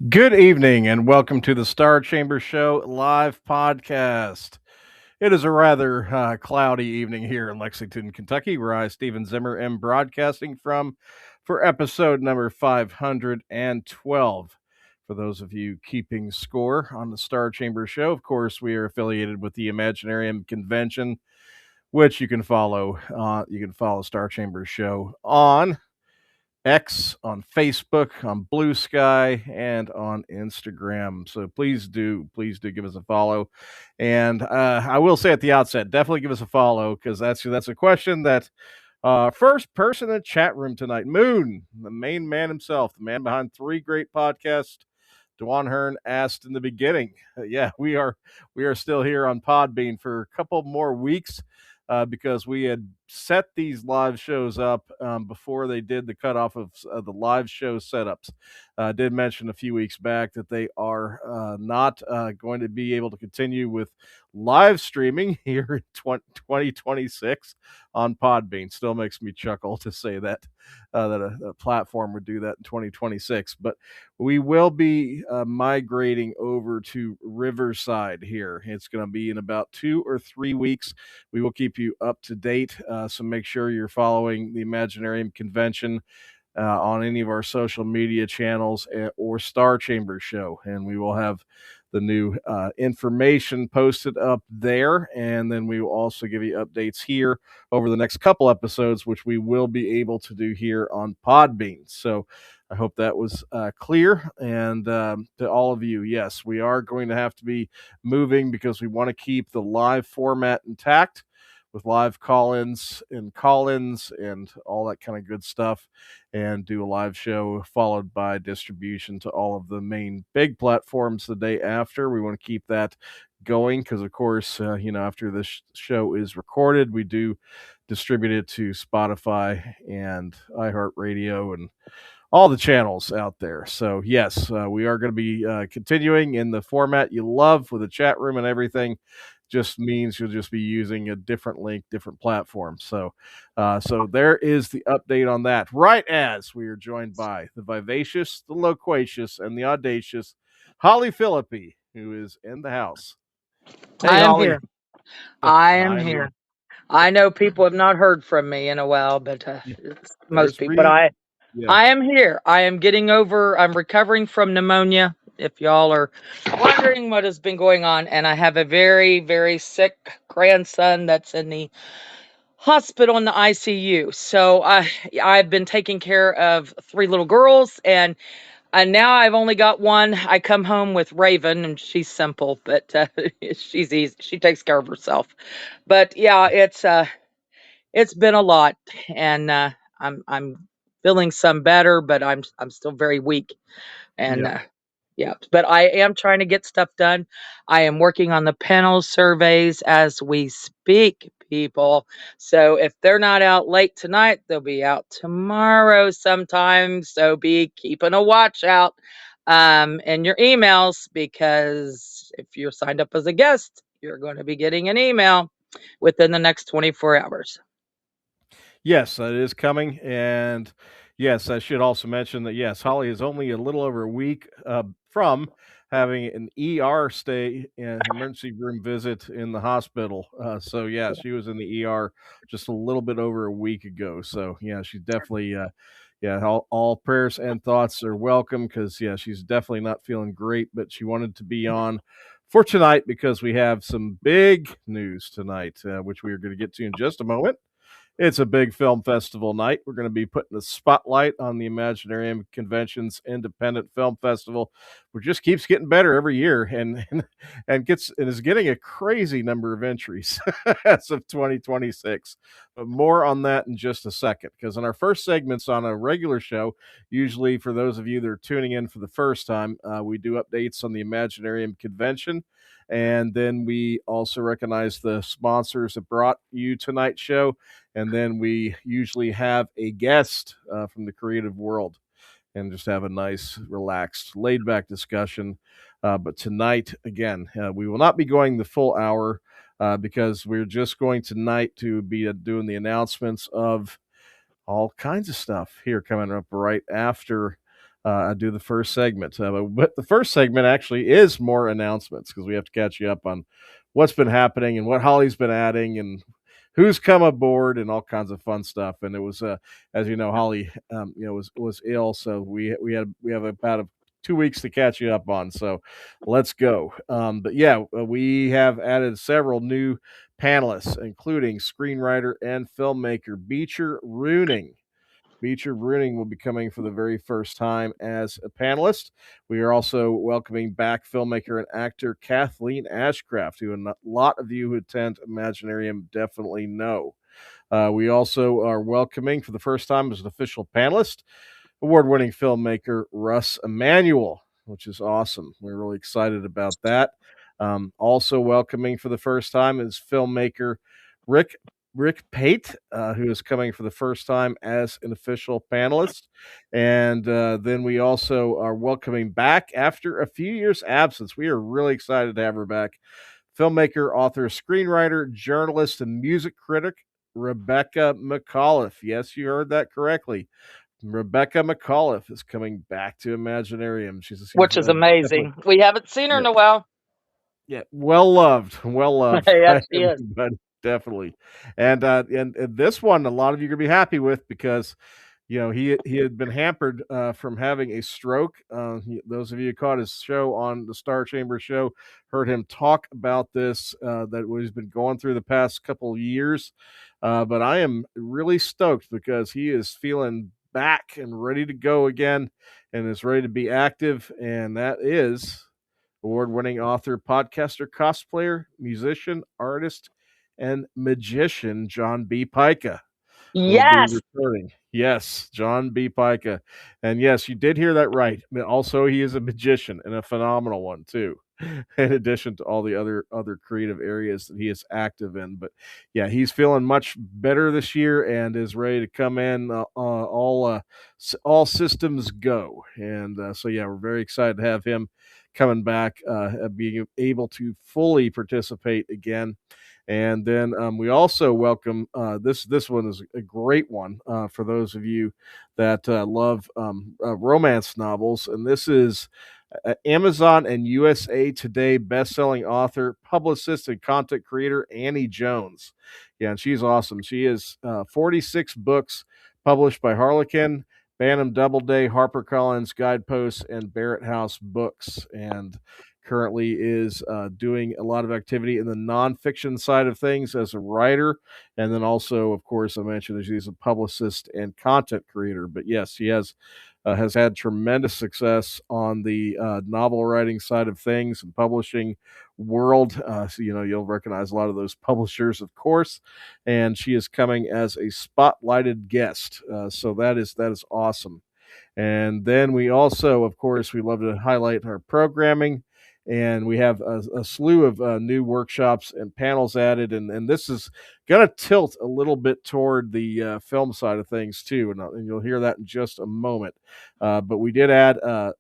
Good evening and welcome to the Star Chamber Show live podcast. It is a rather cloudy evening here in Lexington, Kentucky, where I, Stephen Zimmer, am broadcasting from for episode number 512. For those of you keeping score on the Star Chamber Show, of course, we are affiliated with the Imaginarium convention, which you can follow. You can follow Star Chamber Show on X, on Facebook, on Blue Sky, and on Instagram. So please do give us a follow. And I will say at the outset, definitely give us a follow because that's a question that first person in the chat room tonight, Moon, the main man himself, the man behind three great podcasts. Dwan Hearn asked in the beginning. Yeah, we are still here on Podbean for a couple more weeks because we had set these live shows up before they did the cutoff of the live show setups. I did mention a few weeks back that they are not going to be able to continue with live streaming here in 2026 on Podbean. Still makes me chuckle to say that a platform would do that in 2026, but we will be migrating over to Riverside here. It's going to be in about 2 or 3 weeks. We will keep you up to date, so make sure you're following the Imaginarium convention on any of our social media channels or Star Chamber Show, and we will have the new information posted up there, and then we will also give you updates here over the next couple episodes, which we will be able to do here on Podbean. So I hope that was clear. And to all of you, yes, we are going to have to be moving because we want to keep the live format intact with live call-ins and all that kind of good stuff, and do a live show followed by distribution to all of the main big platforms the day after. We want to keep that going because, of course, after this show is recorded, we do distribute it to Spotify and iHeartRadio and all the channels out there. So yes, we are going to be continuing in the format you love with the chat room and everything. Just means you'll just be using a different link, different platform. So there is the update on that. Right as we are joined by the vivacious, the loquacious, and the audacious Holly Phillippe, who is in the house. Hey, I am Holly. here. I am I'm here. here. I know people have not heard from me in a while, but it's most There's people. But yeah. I am here. I am getting over. I'm recovering from pneumonia. If y'all are wondering what has been going on, and I have a very, very sick grandson that's in the hospital in the ICU. So I've been taking care of three little girls, and now I've only got one. I come home with Raven, and she's simple, but she's easy. She takes care of herself. But yeah, it's been a lot, and I'm feeling some better, but I'm still very weak, and Yeah. yeah. But I am trying to get stuff done. I am working on the panel surveys as we speak, people. So if they're not out late tonight, they'll be out tomorrow sometime. So be keeping a watch out in your emails, because if you're signed up as a guest, you're going to be getting an email within the next 24 hours. Yes, that is coming. And yes, I should also mention that, yes, Holly is only a little over a week from having an ER stay, emergency room visit in the hospital. So, yeah, she was in the ER just a little bit over a week ago. So, yeah, she's definitely, yeah, all prayers and thoughts are welcome because, yeah, she's definitely not feeling great, but she wanted to be on for tonight because we have some big news tonight, which we are going to get to in just a moment. It's a big film festival night. We're going to be putting the spotlight on the Imaginarium Convention's Independent Film Festival, which just keeps getting better every year and is getting a crazy number of entries as of 2026. But more on that in just a second, because in our first segments on a regular show, usually for those of you that are tuning in for the first time, we do updates on the Imaginarium Convention. And then we also recognize the sponsors that brought you tonight's show. And then we usually have a guest from the creative world and just have a nice, relaxed, laid back discussion. But tonight, again, we will not be going the full hour because we're just going tonight to be doing the announcements of all kinds of stuff here coming up right after I do the first segment. But the first segment actually is more announcements because we have to catch you up on what's been happening and what Holly's been adding and who's come aboard and all kinds of fun stuff. And it was, as you know, Holly, was ill, so we have about 2 weeks to catch you up on. So let's go. But yeah, we have added several new panelists, including screenwriter and filmmaker Beecher Runing. Beecher Bruning will be coming for the very first time as a panelist. We are also welcoming back filmmaker and actor Kathleen Ashcraft, who a lot of you who attend Imaginarium definitely know. We also are welcoming for the first time as an official panelist award-winning filmmaker Russ Emanuel, which is awesome. We're really excited about that. Also welcoming for the first time is filmmaker Rick Pate, who is coming for the first time as an official panelist. And then we also are welcoming back after a few years' absence. We are really excited to have her back. Filmmaker, author, screenwriter, journalist, and music critic Rebecca McAuliffe. Yes, you heard that correctly. Rebecca McAuliffe is coming back to Imaginarium. She's which is definitely, amazing. We haven't seen her yeah, in a while. yeah, well loved Yes, by she is. everybody, definitely. And this one, a lot of you are gonna be happy with because he had been hampered from having a stroke. Those of you who caught his show on the Star Chamber show heard him talk about this that he's been going through the past couple of years. But I am really stoked because he is feeling back and ready to go again, and is ready to be active. And that is award-winning author, podcaster, cosplayer, musician, artist, and magician John B. Pica will be Yes. returning. Yes, John B. Pica. And yes, you did hear that right. Also, he is a magician and a phenomenal one too. In addition to all the other creative areas that he is active in, but yeah, he's feeling much better this year and is ready to come in all systems go. And so yeah, we're very excited to have him coming back, being able to fully participate again. And then we also welcome this one is a great one for those of you that love romance novels, and this is Amazon and USA Today best-selling author, publicist, and content creator Annie Jones. Yeah, and she's awesome. She is 46 books published by Harlequin, Bantam Doubleday, HarperCollins, Guideposts, and Barrett House Books, and currently is doing a lot of activity in the nonfiction side of things as a writer. And then also, of course, I mentioned that she's a publicist and content creator. But yes, she has had tremendous success on the novel writing side of things and publishing world. So, you'll recognize a lot of those publishers, of course. And she is coming as a spotlighted guest. So that is awesome. And then we also, of course, we love to highlight our programming. And we have a slew of new workshops and panels added. And this is going to tilt a little bit toward the film side of things, too. And you'll hear that in just a moment. But we did a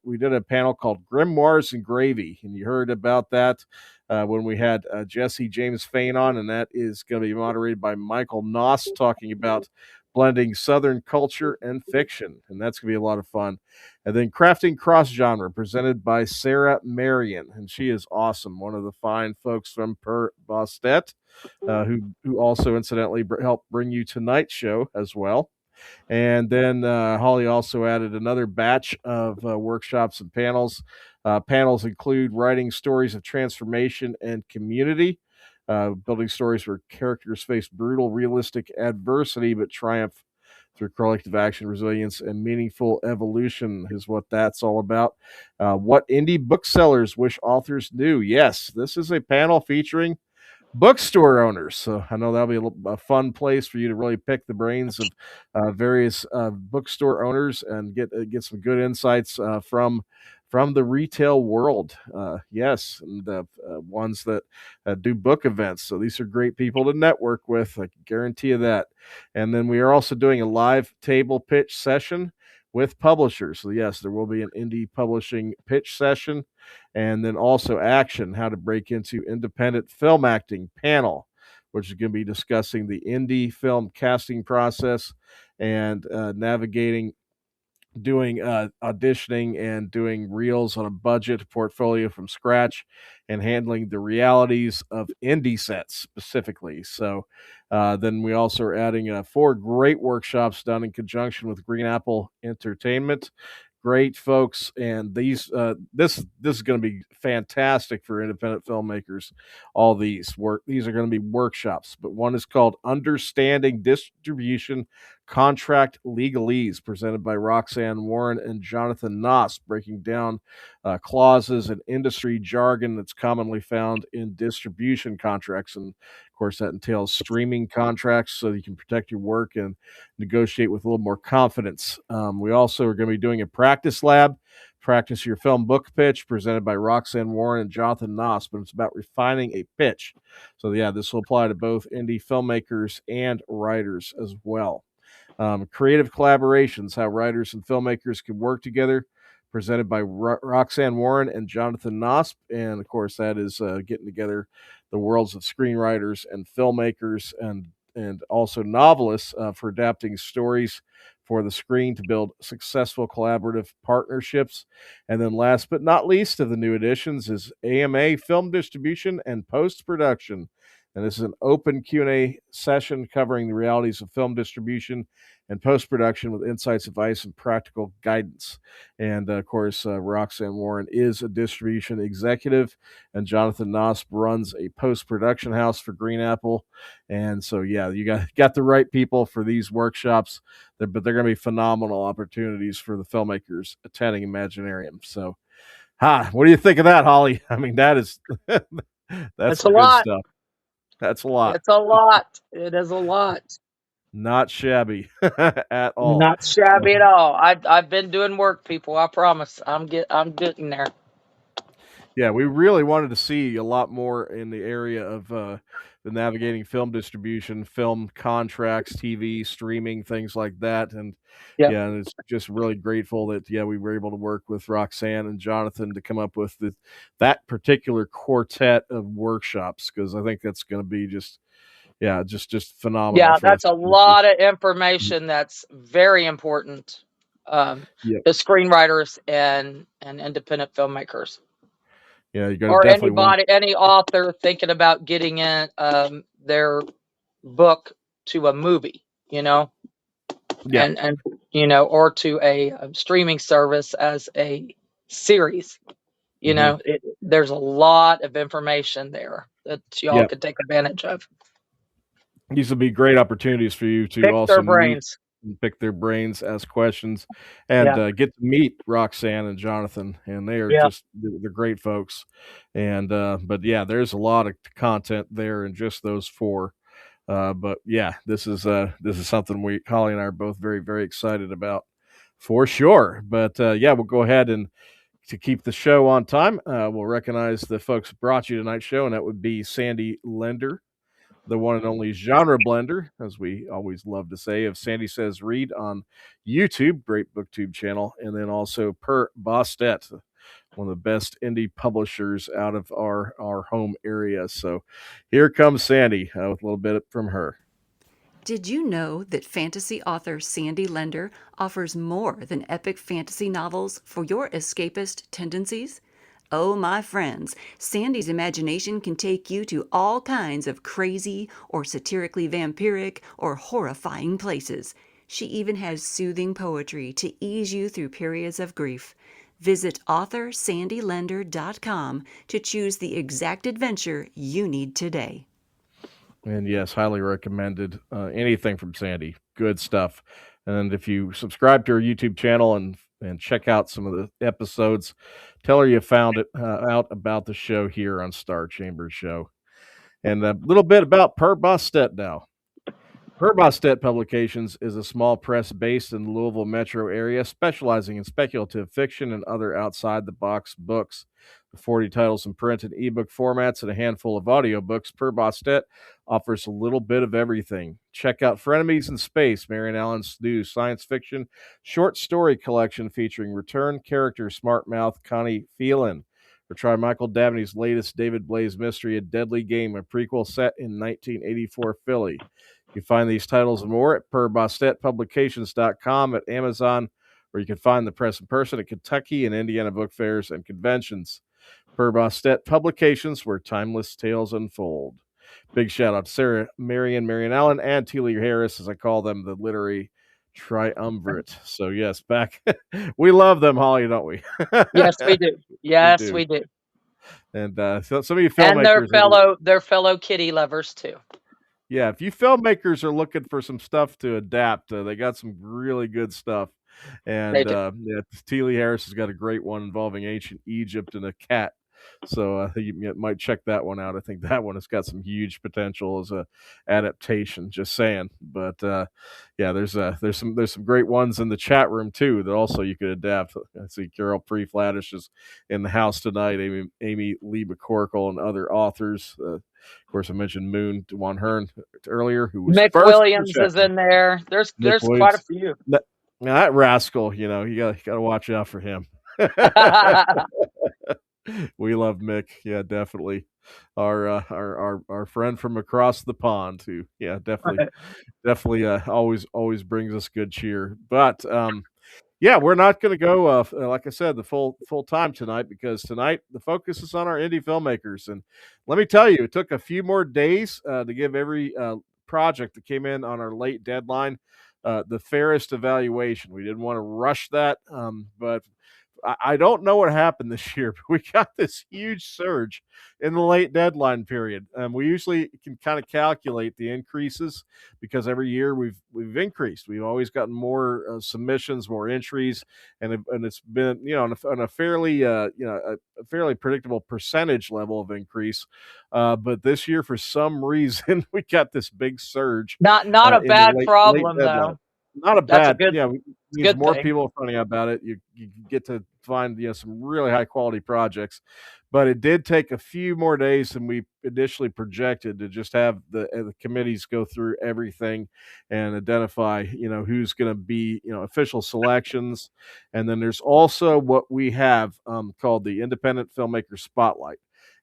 panel called Grimoires and Gravy. And you heard about that when we had Jesse James Fain on. And that is going to be moderated by Michael Noss, talking about blending Southern culture and fiction. And that's going to be a lot of fun. And then Crafting Cross Genre, presented by Sarah Marion. And she is awesome. One of the fine folks from Per Bostet, who also incidentally helped bring you tonight's show as well. And then Holly also added another batch of workshops and panels. Panels include writing stories of transformation and community, building stories where characters face brutal, realistic adversity but triumph through collective action, resilience, and meaningful evolution is what that's all about. What indie booksellers wish authors knew. Yes, this is a panel featuring bookstore owners. So I know that'll be a fun place for you to really pick the brains of various bookstore owners and get some good insights from the retail world. Yes, and ones that do book events. So these are great people to network with. I can guarantee you that. And then we are also doing a live table pitch session with publishers. So yes, there will be an indie publishing pitch session, and then also Action, how to break into independent film acting panel, which is going to be discussing the indie film casting process and navigating doing auditioning and doing reels on a budget portfolio from scratch and handling the realities of indie sets specifically. So then we also are adding 4 great workshops done in conjunction with Green Apple Entertainment. Great folks, and this is going to be fantastic for independent filmmakers. All these are going to be workshops, but one is called Understanding Distribution Contract Legalese, presented by Roxanne Warren and Jonathan Noss, breaking down clauses and industry jargon that's commonly found in distribution contracts. And of course, that entails streaming contracts so you can protect your work and negotiate with a little more confidence. We also are going to be doing a practice lab. Practice your film book pitch, presented by Roxanne Warren and Jonathan Noss, but it's about refining a pitch. So, yeah, this will apply to both indie filmmakers and writers as well. Creative collaborations, how writers and filmmakers can work together, presented by Roxanne Warren and Jonathan Nosp. And of course, that is getting together the worlds of screenwriters and filmmakers and also novelists for adapting stories for the screen to build successful collaborative partnerships. And then last but not least of the new additions is AMA Film Distribution and Post-Production. And this is an open Q&A session covering the realities of film distribution and post-production with insights, advice, and practical guidance. And of course, Roxanne Warren is a distribution executive, and Jonathan Nosp runs a post-production house for Green Apple. And so, yeah, you got the right people for these workshops, but they're going to be phenomenal opportunities for the filmmakers attending Imaginarium. So, what do you think of that, Holly? I mean, that's It's a some good lot. stuff. That's a lot. It's a lot. It is a lot. Not shabby at all. Not shabby at all. I've been doing work, people. I promise. I'm getting there. Yeah, we really wanted to see a lot more in the area of the navigating film distribution, film contracts, TV streaming, things like that. And Yep. yeah, and it's just really grateful that we were able to work with Roxanne and Jonathan to come up with that particular quartet of workshops, because I think that's going to be just phenomenal Yeah, for the that's a lot of information that's very important yeah. to screenwriters and independent filmmakers. Yeah, you got to Or definitely want. any author thinking about getting in their book to a movie, Yeah. and or to a streaming service as a series. There's a lot of information there that y'all Yeah. could take advantage of. These will be great opportunities for you to Pick also their meet brains. and pick their brains, ask questions, and Yeah. get to meet Roxanne and Jonathan. And they are Yeah. they're great folks. And but yeah, there's a lot of content there in just those 4. But yeah, this is something Holly and I are both very, very excited about for sure. But yeah, we'll go ahead and to keep the show on time, we'll recognize the folks who brought you tonight's show, and that would be Sandy Lender, the one and only genre blender, as we always love to say, of Sandy Says Read on YouTube, great booktube channel, and then also Per Bostet, one of the best indie publishers out of our home area. So here comes Sandy with a little bit from her. Did you know that fantasy author Sandy Lender offers more than epic fantasy novels for your escapist tendencies? Oh, my friends, Sandy's imagination can take you to all kinds of crazy or satirically vampiric or horrifying places. She even has soothing poetry to ease you through periods of grief. Visit AuthorSandyLender.com to choose the exact adventure you need today. And yes, highly recommended. Anything from Sandy, good stuff. And if you subscribe to her YouTube channel and check out some of the episodes, tell her you found it out about the show here on Star Chamber Show. And a little bit about Per Bostet now. Per Bostet Publications is a small press based in the Louisville metro area, specializing in speculative fiction and other outside-the-box books. With 40 titles in print and ebook formats and a handful of audiobooks, Per Bostet offers a little bit of everything. Check out Frenemies in Space, Marion Allen's new science fiction short story collection featuring return character smart mouth Connie Phelan. Or try Michael Dabney's latest David Blaze mystery, A Deadly Game, a prequel set in 1984 Philly. You can find these titles and more at perbostetpublications.com, at Amazon, where you can find the press in person at Kentucky and Indiana book fairs and conventions. Per Bostet Publications, where timeless tales unfold. Big shout out to Sarah, Marion Allen, and Teely Harris, as I call them, the literary triumvirate. So yes, back we love them, Holly, don't we? Yes, we do. We Yes, do. we do. And so some of you And filmmakers their fellow kitty lovers too. yeah, if you filmmakers are looking for some stuff to adapt, they got some really good stuff. They And do. yeah, Teely Harris has got a great one involving ancient Egypt and a cat. So you might check that one out. I think that one has got some huge potential as a adaptation. Just saying. But yeah, there's some great ones in the chat room too that also you could adapt. I see Carol Pre-Flatish is in the house tonight. Amy Lee McCorkle and other authors. Of course, I mentioned Moon Dewan Hearn earlier, who was Mick first in the Williams chat is room. in there. Nick There's quite a Williams. few. Now that rascal, you gotta watch out for him. We love Mick. Yeah, definitely. Our friend from across the pond who, yeah, definitely always brings us good cheer. But yeah, we're not going to go like I said the full time tonight because tonight the focus is on our indie filmmakers. And let me tell you, it took a few more days to give every project that came in on our late deadline the fairest evaluation. We didn't want to rush that, but I don't know what happened this year, but we got this huge surge in the late deadline period. We usually can kind of calculate the increases because every year we've increased. We've always gotten more submissions, more entries, and it's been on a fairly a fairly predictable percentage level of increase. But this year, for some reason, we got this big surge Not a in the bad late problem deadline. though. Not a That's a bad, yeah. Means good more thing. people are finding out about it. You get to find some really high quality projects, but it did take a few more days than we initially projected to just have the committees go through everything and identify who's going to be official selections, and then there's also what we have called the Independent Filmmaker Spotlight.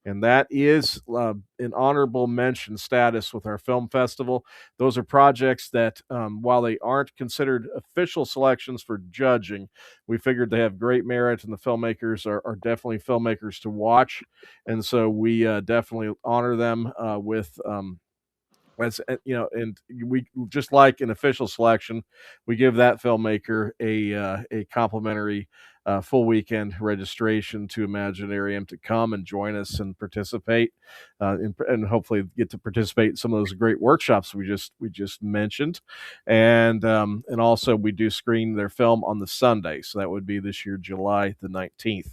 And that is an honorable mention status with our film festival. Those are projects that, while they aren't considered official selections for judging, we figured they have great merit, and the filmmakers are definitely filmmakers to watch. And so we definitely honor them with. As and we just like an official selection, we give that filmmaker a complimentary full weekend registration to Imaginarium to come and join us and participate, and hopefully get to participate in some of those great workshops we just mentioned, and also we do screen their film on the Sunday, so that would be this year July the 19th.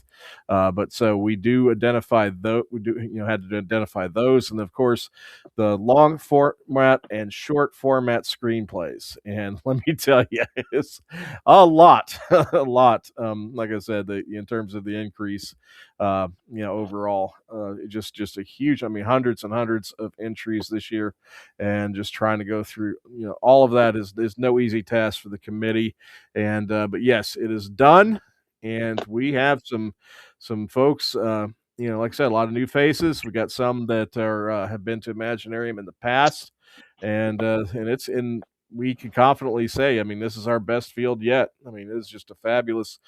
But so we do identify had to identify those, and of course the long format and short format screenplays. And let me tell you, it's a lot, a lot. Like I said, in terms of the increase, overall, just a huge. I mean, hundreds and hundreds of entries this year, and just trying to go through, all of that is no easy task for the committee. And but yes, it is done, and we have some folks. Like I said, a lot of new faces. We got some that are have been to Imaginarium in the past, and we can confidently say, I mean, this is our best field yet. I mean, it's just a fabulous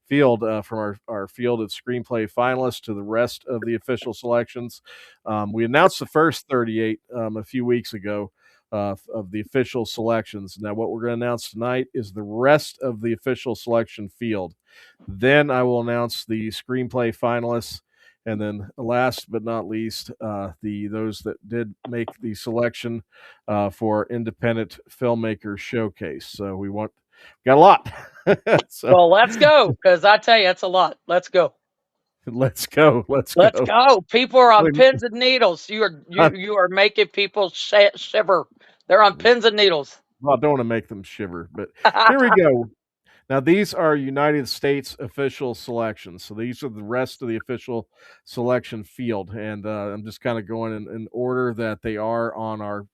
field from our field of screenplay finalists to the rest of the official selections. We announced the first 38 a few weeks ago. Of the official selections. Now, what we're going to announce tonight is the rest of the official selection field. Then I will announce the screenplay finalists, and then last but not least, those that did make the selection for Independent Filmmaker Showcase. So got a lot. So Well, let's go, because I tell you, it's a lot. Let's go. let's go. Let's go. People are on pins and needles. You are making people shiver. They're on pins and needles. Well, I don't want to make them shiver, but here we go. Now, these are United States official selections. So these are the rest of the official selection field. And I'm just kind of going in order that they are on our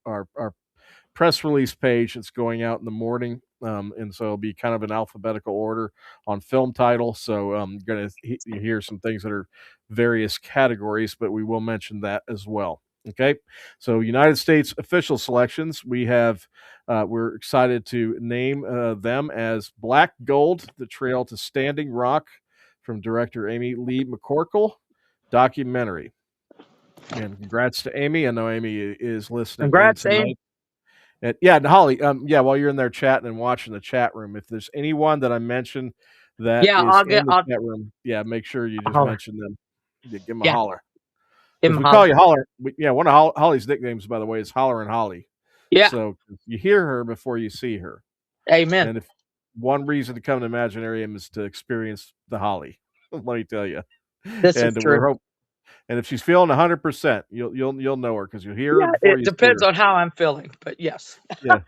press release page. It's going out in the morning. And so it'll be kind of an alphabetical order on film title. So I'm going to hear some things that are various categories, but we will mention that as well. Okay, so United States official selections, we're excited to name them as Black Gold, The Trail to Standing Rock, from director Amy Lee McCorkle, documentary. And congrats to Amy. I know Amy is listening in Congrats, Abe. tonight. And Holly, while you're in there chatting and watching the chat room, if there's anyone that I mentioned that Yeah, is in the chat room, make sure you just holler. mention them. Give them a Yeah, holler. give Because him we a call holler. you Holler. One of Holly's nicknames, by the way, is Holler and Holly. Yeah, So you hear her before you see her. amen. And if one reason to come to Imaginarium is to experience the Holly, let me tell you. This is And true. and if she's feeling 100%, you'll know her because you'll hear her Yeah, before it you see depends her. on how I'm feeling, but yes. Yeah.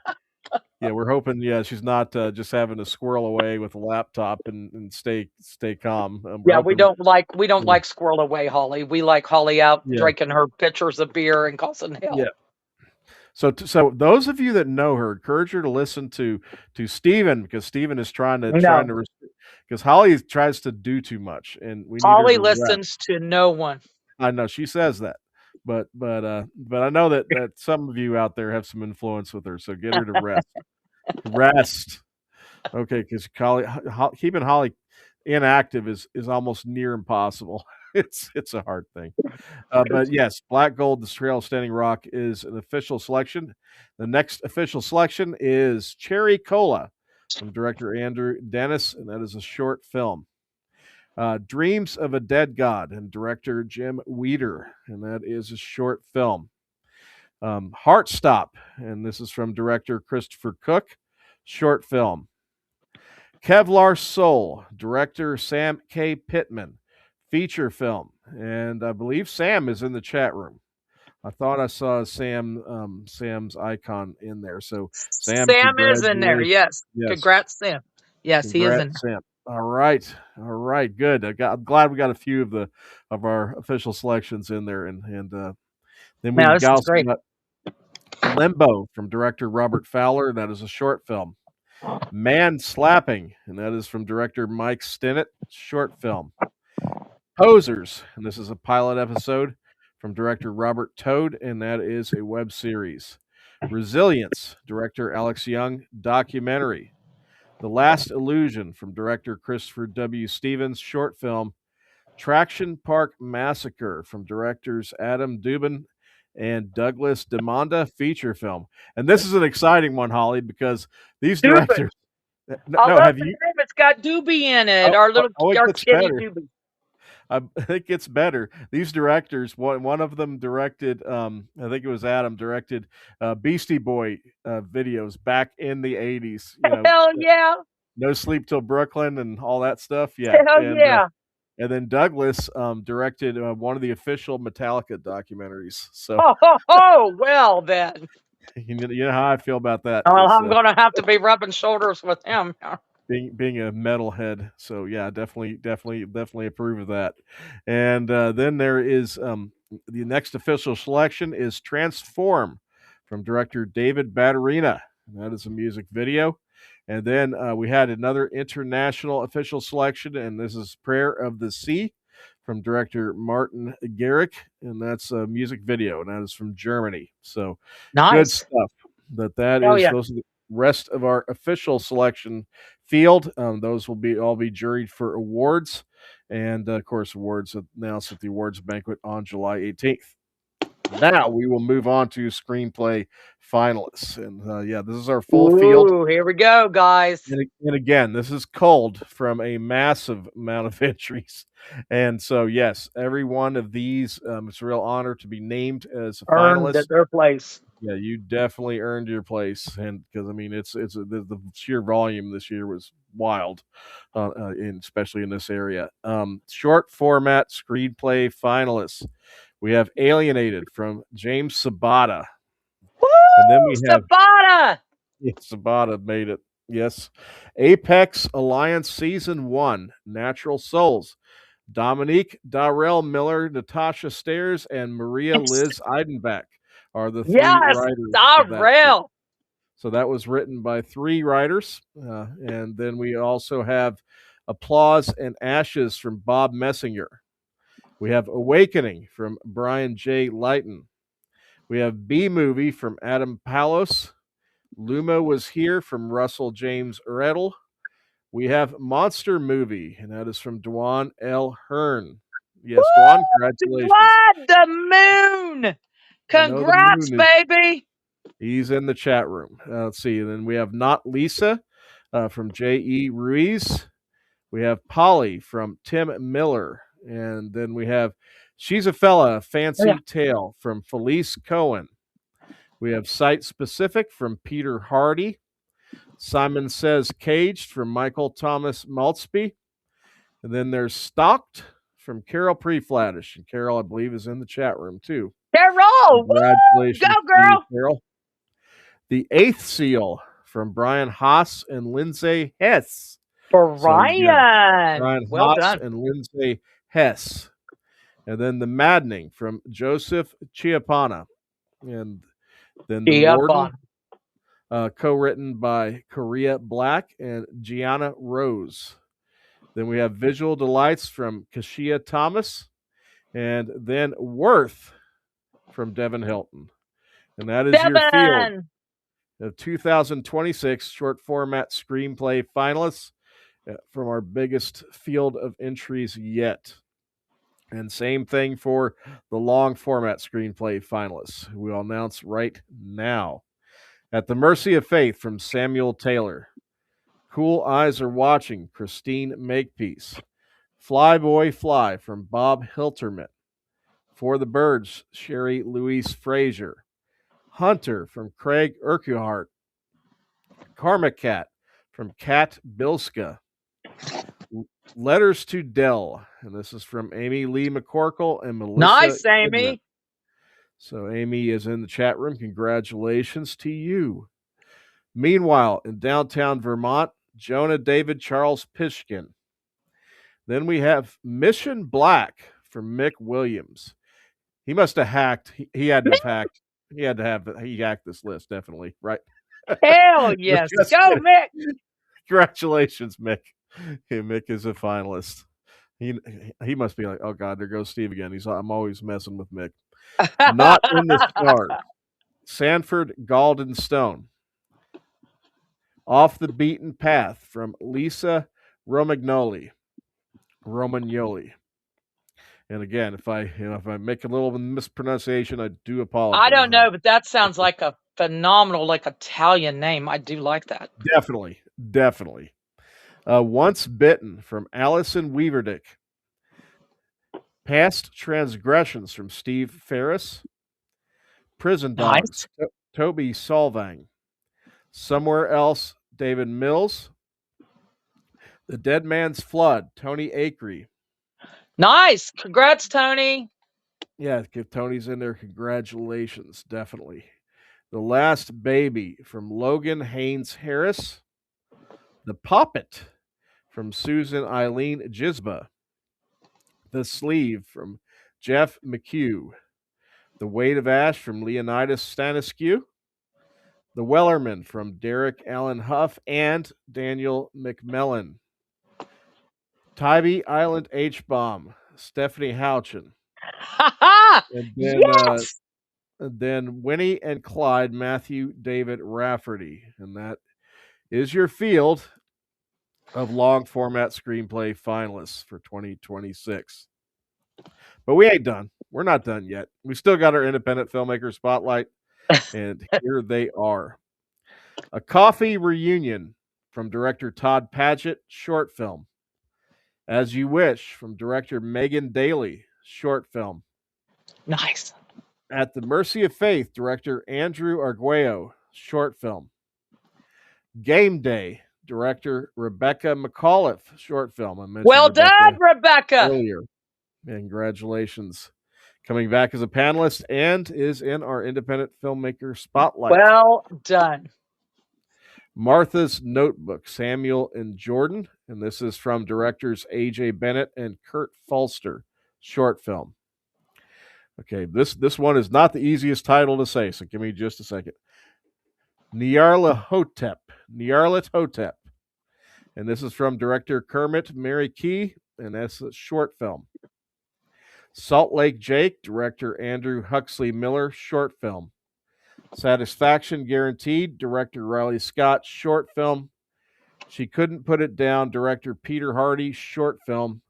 Yeah, we're hoping. Yeah, she's not just having to squirrel away with a laptop and stay calm. We're Yeah, we hoping. don't like squirrel away Holly. We like Holly out Yeah, drinking her pitchers of beer and causing hell. yeah. So those of you that know her, encourage her to listen to Stephen, because Stephen is trying to No, because Holly tries to do too much, and we need her Holly to rest. listens to no one. I know she says that, but I know that some of you out there have some influence with her, so get her to rest. Rest. Okay, because keeping Holly inactive is almost near impossible. It's a hard thing. But yes, Black Gold, The Trail of Standing Rock is an official selection. The next official selection is Cherry Cola from director Andrew Dennis, and that is a short film. Dreams of a Dead God, and director Jim Weeder, and that is a short film. Heartstop, and this is from director Christopher Cook, short film. Kevlar Soul, director Sam K. Pittman, feature film. And I believe Sam is in the chat room. I thought I saw Sam's icon in there. So Sam, Sam is in there. congratulations. Yes. Yes, Congrats, Sam. Yes, he is in congrats, Sam. All right, good. I'm glad we got a few of our official selections in there, and then there. No, we this is also great. got Limbo from director Robert Fowler. That is a short film. Man Slapping, and that is from director Mike Stinnett, short film. Posers, and this is a pilot episode from director Robert Toad, and that is a web series. Resilience, director Alex Young, documentary. The Last Illusion from director Christopher W. Stevens, short film. Traction Park Massacre from directors Adam Dubin and Douglas DeMonda, feature film. And this is an exciting one, Holly, because these Dubin. directors. I No, love have the you? name. It's got Doobie in it. Oh, it Our gets kitty better. Doobie. It gets better. These directors, one of them directed, I think it was Adam, directed Beastie Boy videos back in the 80s. Hell yeah. No Sleep Till Brooklyn and all that stuff. Yeah, Hell yeah. and then Douglas directed one of the official Metallica documentaries. So Well then. you know how I feel about that. Well, I'm going to have to be rubbing shoulders with him. Being a metalhead, so yeah, definitely approve of that. And then there is the next official selection is Transform from director David Batterina. That is a music video. And then we had another international official selection, and this is Prayer of the Sea from director Martin Garrick, and that's a music video, and that is from Germany. So Nice. good stuff. Hell yeah. Those are the rest of our official selection field. Those will all be juried for awards, and of course, awards announced at the awards banquet on July 18th. Now we will move on to screenplay finalists, and this is our full field. Here we go, guys. And again, this is culled from a massive amount of entries, and so yes, every one of these, it's a real honor to be named as a finalist. Earned their place. Yeah, you definitely earned your place, and because I mean, the sheer volume this year was wild, especially in this area. Short format screenplay finalists. We have Alienated from James Sabata, Woo! and then we have Sabata. Sabata made it. Yes, Apex Alliance Season 1, Natural Souls. Dominique Darrell Miller, Natasha Stairs, and Maria Liz Eidenbach are the three writers. Darrell. So that was written by 3 writers. And then we also have Applause and Ashes from Bob Messinger. We have Awakening from Brian J. Lighton. We have B Movie from Adam Palos. Luma Was Here from Russell James Redel. We have Monster Movie, and that is from Dwan L. Hearn. Yes, Dwan, congratulations. Dwan, the moon! I know the Congrats, moon is. baby! He's in the chat room. Let's see. And then we have Not Lisa from J.E. Ruiz. We have Polly from Tim Miller. And then we have She's a Fella, Fancy Tale from Felice Cohen. We have Site Specific from Peter Hardy. Simon Says Caged from Michael Thomas Maltzby. And then there's Stalked from Carol Preflattish. And Carol, I believe, is in the chat room too. Carol! Congratulations, Woo! Go, girl! to you, Carol. The Eighth Seal from Brian Haas and Lindsay Hess. Brian! Brian Well Haas done. and Lindsay Hess. And then The Maddening from Joseph Chiapana. And then The Warden, co-written by Korea Black and Gianna Rose. Then we have Visual Delights from Kashia Thomas. And then Worth from Devin Hilton. And that is your field of 2026 short format screenplay finalists from our biggest field of entries yet. And same thing for the long format screenplay finalists, who we'll announce right now. At the Mercy of Faith from Samuel Taylor. Cool Eyes Are Watching, Christine Makepeace. Fly Boy Fly from Bob Hilterman. For the Birds, Sherry Louise Frazier. Hunter from Craig Urquhart. Karma Cat from Kat Bilska. Letters to Dell, and this is from Amy Lee McCorkle and Melissa. Nice, Amy. Goodman. So Amy is in the chat room. Congratulations to you. Meanwhile, in downtown Vermont, Jonah David Charles Pishkin. Then we have Mission Black from Mick Williams. He must have hacked. He had to have hacked. He hacked this list, definitely, right? Hell yes. Go, Mick. Congratulations, Mick. Okay, Mick is a finalist. He must be like, oh God, there goes Steve again. I'm always messing with Mick. Not in the Stars. Sanford Galden Stone. Off the Beaten Path from Lisa Romagnoli. And again, if I make a little mispronunciation, I do apologize. I don't know, but that sounds like a phenomenal, Italian name. I do like that. Definitely. Once Bitten from Allison Weaverdick. Past Transgressions from Steve Ferris. Prison Dogs, nice. Toby Solvang. Somewhere Else, David Mills. The Dead Man's Flood, Tony Acree. Nice. Congrats, Tony. Yeah, if Tony's in there, congratulations, definitely. The Last Baby from Logan Haynes Harris. The Puppet from Susan Eileen Gisba. The Sleeve from Jeff McHugh. The Weight of Ash from Leonidas Stanescu. The Wellerman from Derek Allen Huff and Daniel McMillan. Tybee Island H-Bomb, Stephanie Houchin. And then, yes! Then Winnie and Clyde, Matthew David Rafferty. And that is your field of long format screenplay finalists for 2026. But we ain't done. We're not done yet. We still got our independent filmmaker spotlight, and here they are. A Coffee Reunion from director Todd Paget, short film. As You Wish from director Megan Daly, short film. Nice. At the Mercy of Faith, director Andrew Arguello, short film. Game Day, director Rebecca McAuliffe, short film. I mentioned well done, Rebecca. Earlier. Congratulations. Coming back as a panelist and is in our independent filmmaker spotlight. Well done. Martha's Notebook, Samuel and Jordan. And this is from directors A.J. Bennett and Kurt Falster, short film. Okay, this one is not the easiest title to say, so give me just a second. Nyarlathotep. And this is from director Kermit Mary Key, and that's a short film. Salt Lake Jake, director Andrew Huxley Miller, short film. Satisfaction Guaranteed, director Riley Scott, short film. She Couldn't Put It Down, director Peter Hardy, short film.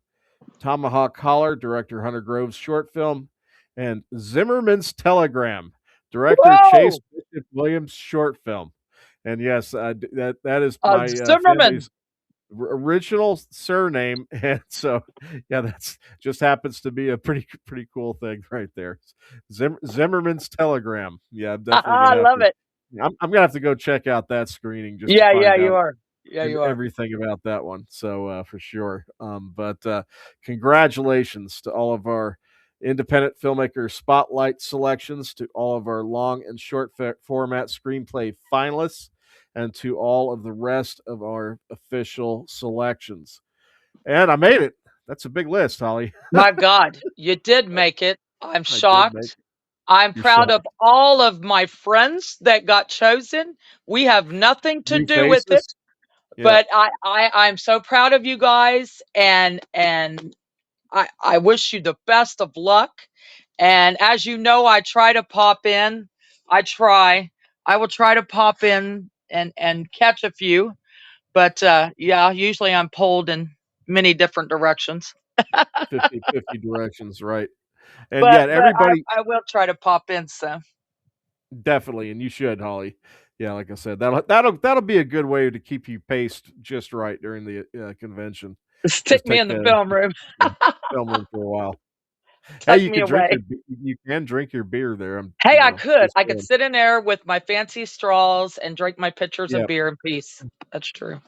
Tomahawk Holler, director Hunter Groves, short film. And Zimmerman's Telegram, director Chase Whoa! Bishop Williams, short film. And yes, that is A my Zimmerman. family's original surname, and so yeah, that's just happens to be a pretty cool thing right there. Zimmerman's Telegram. Yeah, I'm definitely I gonna have love to. it. I'm gonna have to go check out that screening just to Yeah, find you out are. Yeah, you are. everything about that one. So for sure. But congratulations to all of our independent filmmaker spotlight selections, to all of our long and short format screenplay finalists, and to all of the rest of our official selections. And I made it. That's a big list, Holly. My God, you did make it. I'm I did make shocked. I'm you proud of shocked. all of my friends that got chosen. We have nothing to New do with it, faces. Yeah, but I'm so proud of you guys, and I wish you the best of luck. And as you know, I try to pop in. I try. I will try to pop in and catch a few. But yeah, usually I'm pulled in many different directions. 50 directions, right? And But yet everybody. I will try to pop in. So Definitely, and you should, Holly. Yeah, like I said, that'll be a good way to keep you paced just right during the convention. stick Just me take in the film room. the film room for a while. Hey, Tuck me away. you can drink your beer there. I'm Hey, just I could sit in there with my fancy straws and drink my pitchers of yeah. beer in peace. That's true.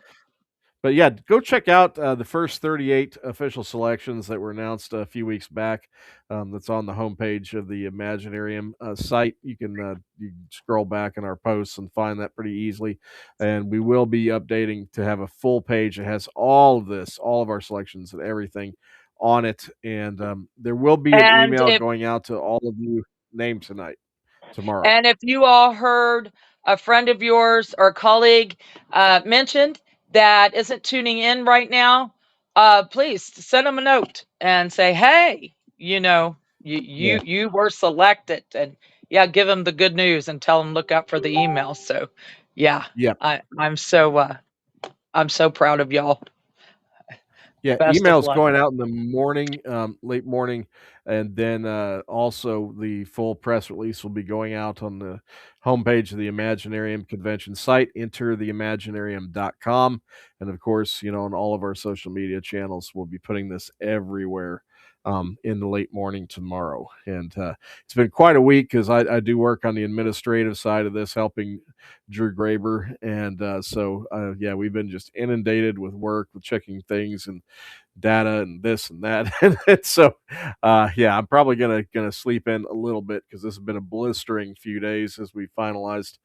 But yeah, go check out the first 38 official selections that were announced a few weeks back. That's on the homepage of the Imaginarium site. You can scroll back in our posts and find that pretty easily. And we will be updating to have a full page that has all of this, all of our selections and everything on it. And there will be an And email if going out to all of you named tomorrow. And if you all heard a friend of yours or colleague mentioned that isn't tuning in right now, please send them a note and say, "Hey, Yeah. you were selected," and yeah, give them the good news and tell them look out for the email. So, yeah, Yeah. I'm so proud of y'all. Yeah, Best of emails luck. going out in the morning, late morning, and then also the full press release will be going out on the homepage of the Imaginarium convention site, entertheimaginarium.com. And of course, on all of our social media channels, we'll be putting this everywhere in the late morning tomorrow. And it's been quite a week because I do work on the administrative side of this, helping Drew Graber. And yeah, we've been just inundated with work, with checking things and data and this and that. And so, yeah, I'm probably gonna sleep in a little bit because this has been a blistering few days as we finalized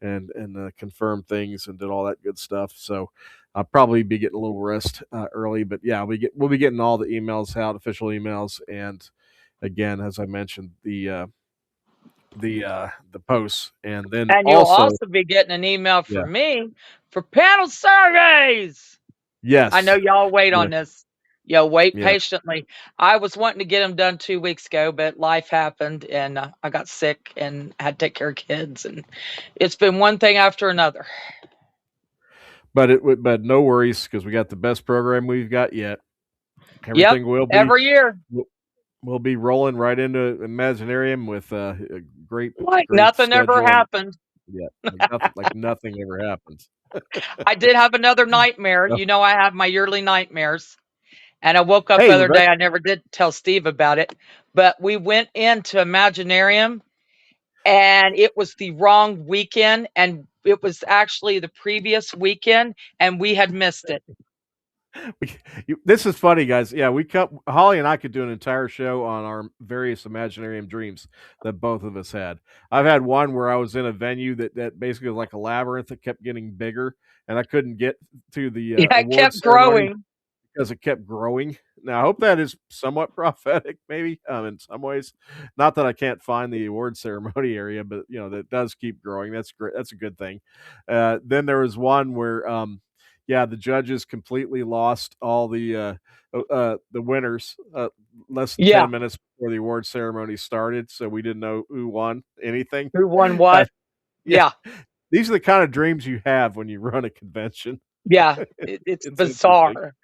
and confirmed things and did all that good stuff. So I'll probably be getting a little rest early, but yeah, we'll be getting all the emails out, official emails, and again, as I mentioned, the posts, and then And you'll also, also be getting an email yeah, from me for panel surveys. I know yes, y'all wait yeah, on this. Yo, wait yeah. patiently. I was wanting to get them done 2 weeks ago, but life happened and I got sick and had to take care of kids, and it's been one thing after another. But no worries because we got the best program we've got yet. Yep, Everything will be every year. we'll be rolling right into Imaginarium with a Like great nothing ever schedule, and happened. yeah, like nothing ever happens. I did have another nightmare. Oh, You know, I have my yearly nightmares. And I woke up the hey, other Rebecca, day. I never did tell Steve about it, but we went into Imaginarium and it was the wrong weekend, and it was actually the previous weekend, and we had missed it. this is funny, guys. Yeah, Holly and I could do an entire show on our various Imaginarium dreams that both of us had. I've had one where I was in a venue that basically was like a labyrinth that kept getting bigger, and I couldn't get to the Yeah, it award kept ceremony growing. because it kept growing. Now, I hope that is somewhat prophetic, maybe in some ways. Not that I can't find the award ceremony area, but that does keep growing. That's great. That's a good thing. Then there was one where the judges completely lost all the winners less than Yeah. 10 minutes before the award ceremony started, so we didn't know who won anything. Who won what? Yeah, Yeah. these are the kind of dreams you have when you run a convention. Yeah. It's It's interesting. bizarre.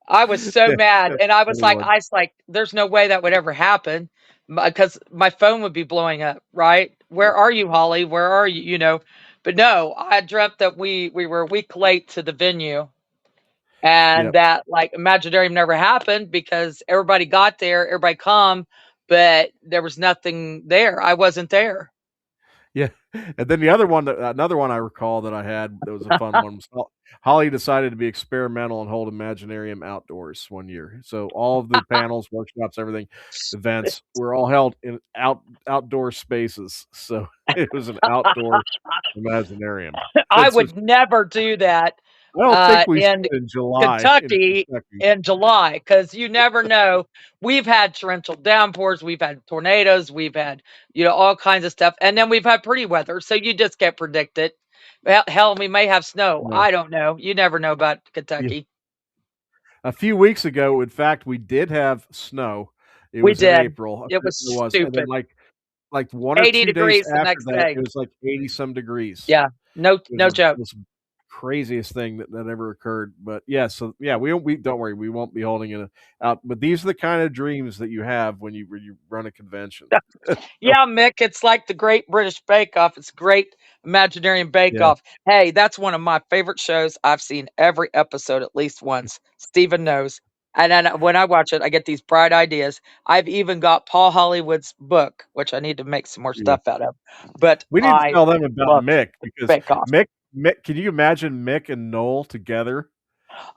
I was so Yeah, mad, that's and I a was funny one. like, "There's no way that would ever happen," because my phone would be blowing up, right? "Where are you, Holly? Where are you?" You know? But no, I dreamt that we were a week late to the venue, and Yep. that, like, Imaginarium never happened because everybody got there, everybody come, but there was nothing there. I wasn't there. Yeah, and then the other one another one I recall that I had that was a fun one was Holly decided to be experimental and hold Imaginarium outdoors one year. So all of the panels, workshops, everything, events were all held in outdoor spaces. So it was an outdoor Imaginarium. I It's just would never do that, I don't think we in should in July in Kentucky Kentucky. in July, because you never know. We've had torrential downpours, we've had tornadoes, we've had, all kinds of stuff, and then we've had pretty weather, so you just can't predict it. Hell, we may have snow. No. I don't know. You never know about Yeah. Kentucky. A few weeks ago, in fact, we did have snow. It We was in did. April. It was It was, and then, stupid. like 1 or 80 2 days degrees the after next that, it day. was, like, 80 some degrees. Yeah. No, It was no the joke. most craziest thing that ever occurred, but, yeah, so, yeah, we don't worry, we won't be holding it out, but these are the kind of dreams that you have when you run a convention. So, Yeah, Mick, it's like the Great British Bake Off. It's Great Imaginarium Bake yeah, Off. Hey, that's one of my favorite shows. I've seen every episode at least once. Steven knows. And then when I watch it, I get these bright ideas. I've even got Paul Hollywood's book, which I need to make some more yeah. stuff out of. But We need to I tell them about love Mick because Bake Off. Mick can you imagine Mick and Noel together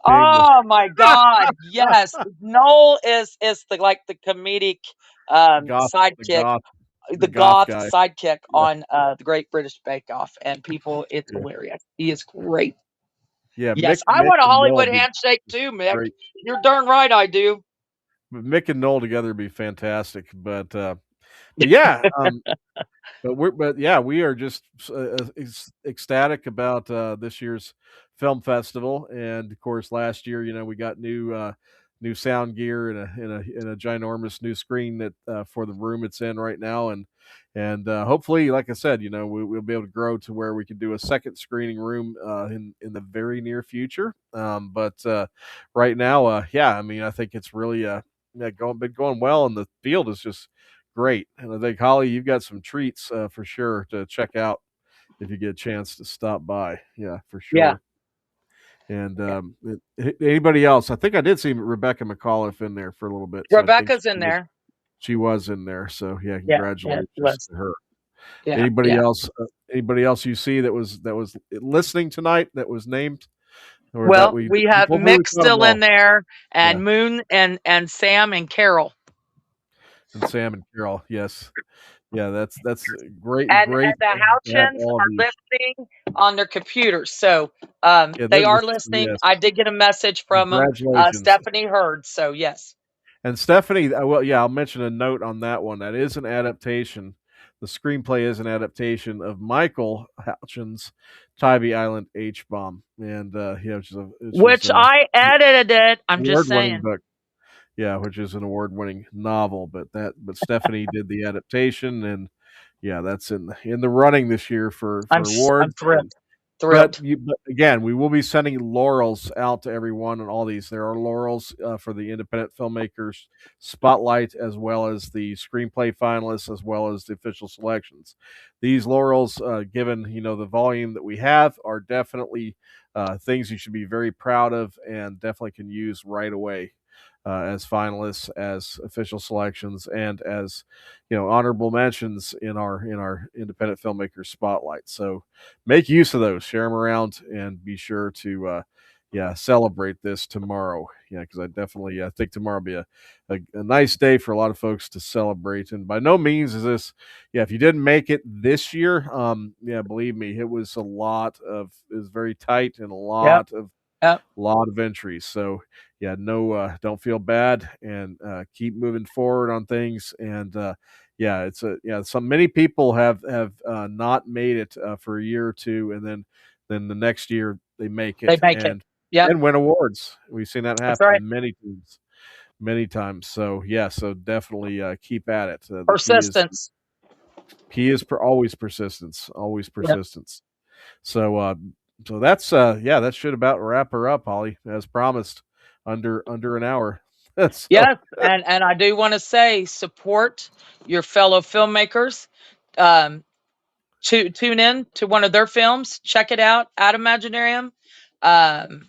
being the Oh my God, yes. Noel is the comedic goth the sidekick, goth the the goth goth guy? sidekick Yeah, on the Great British Bake Off, and people, it's yeah. hilarious. He is great. Yeah, Yes, I Mick want a and Noel Hollywood be handshake too, Mick. great. You're darn right I do. Mick and Noel together would be fantastic, but yeah, but yeah, we are just ecstatic about this year's film festival, and of course, last year, we got new sound gear and a ginormous new screen that for the room it's in right now, and hopefully, like I said, we'll be able to grow to where we can do a second screening room in the very near future. But right now, yeah, I mean, I think it's really yeah, been going well, and the field is just great. And I think Holly, you've got some treats for sure to check out if you get a chance to stop by. Yeah, for Yeah, sure. And yeah. anybody else? I think I did see Rebecca McAuliffe in there for a little bit, so I think Rebecca's in there. she was in there. So yeah, Yeah, yeah, she congratulations was. to her. Yeah, Anybody yeah. else? Anybody else you see that was listening tonight that was named or that Well, we we have hopefully we Mick saw them still in all. there, Yeah, and Moon and Sam and Carol. and Sam and Carol. Yes, yeah, that's And great the to have Houchins all of are you. listening on their computers, so, Yeah, they are this listening. yes. I did get a message from them. Congratulations. Stephanie heard, so yes. And Stephanie, well, yeah, I'll mention a note on that one. That is an adaptation. The screenplay is an adaptation of Michael Houchin's Tybee Island H Bomb, and yeah, which is Which a I edited it, I'm just award-winning saying. book. Yeah, which is an award-winning novel. But Stephanie did the adaptation, and yeah, that's in the running this year for I'm awards. thrilled, But thrilled. but again, we will be sending laurels out to everyone on all these. There are laurels for the independent filmmakers spotlight, as well as the screenplay finalists, as well as the official selections. These laurels, given the volume that we have, are definitely things you should be very proud of, and definitely can use right away. As finalists, as official selections, and as honorable mentions in our independent filmmaker spotlight. So make use of those, share them around, and be sure to yeah, celebrate this tomorrow. Yeah, because I think tomorrow will be a nice day for a lot of folks to celebrate. And by no means is this, yeah, if you didn't make it this year, yeah, believe me, it was very tight and a Yep, lot of entries. So yeah, no, don't feel bad, and keep moving forward on things. And yeah, some many people have not made it for a year or two, and then the next year they make they it, make it. and Yep. and win awards. We've seen that That's right. happen many times. So yeah, so definitely keep at it. The Persistence. key is always persistence, always Yep. persistence. So so that's yeah, that should about wrap her up, Holly, as promised, under an hour. So, Yes, and I do want to say, support your fellow filmmakers. Um, tune in to one of their films. Check it out at Imaginarium. Um,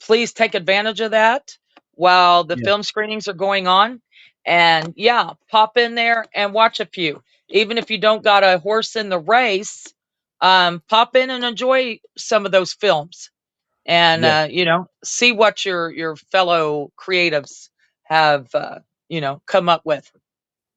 please take advantage of that while the yeah, film screenings are going on. And yeah, pop in there and watch a few. Even if you don't got a horse in the race, pop in and enjoy some of those films, and yeah, see what your fellow creatives have come up with.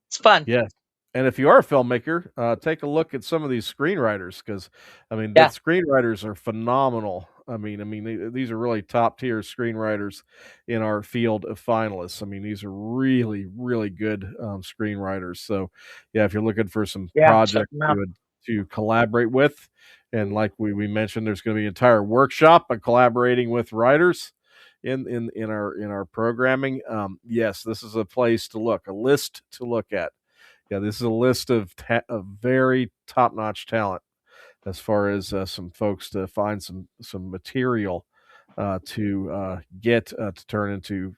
It's fun. yeah. And if you are a filmmaker, take a look at some of these screenwriters, because I mean the Yeah, screenwriters are phenomenal. These are really top tier screenwriters in our field of finalists. I mean, these are really, really good screenwriters. So, yeah, if you're looking for some yeah, check projects them out. to collaborate with, and like we mentioned, there's going to be an entire workshop on collaborating with writers in our programming. Yes, this is a place to look, a list to look at. Yeah, this is a list of very top-notch talent as far as some folks to find some material to get to turn into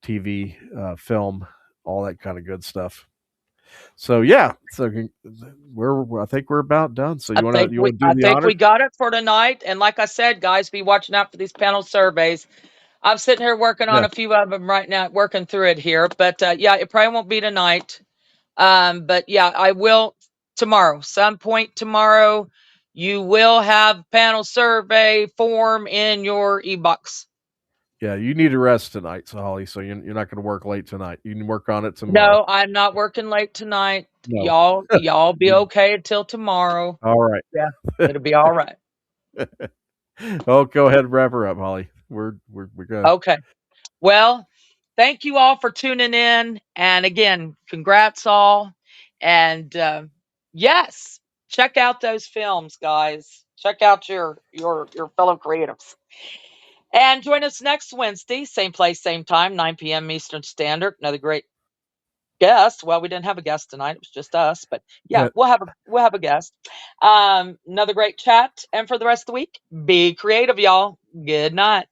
TV, film, all that kind of good stuff. So yeah, so I think we're about done. So you want to do I the think honors? we got it for tonight. And like I said, guys, be watching out for these panel surveys. I'm sitting here working on Yeah, a few of them right now, working through it here. But yeah, it probably won't be tonight. But yeah, I will tomorrow. Some point tomorrow, you will have panel survey form in your e-box. yeah. You need to rest tonight, so Holly. So you're not going to work late tonight. You can work on it tomorrow. No, I'm not working late tonight. No. Y'all be okay until tomorrow. All right. Yeah, it'll be all right. Oh, go ahead and wrap her up, Holly. We're good. Okay. Well, thank you all for tuning in. And again, congrats all. And yes, check out those films, guys. Check out your fellow creatives. And join us next Wednesday, same place, same time, 9 p.m. Eastern Standard. Another great guest. Well, we didn't have a guest tonight; it was just us. But yeah, Yeah. we'll have a guest. Another great chat. And for the rest of the week, be creative, y'all. Good night.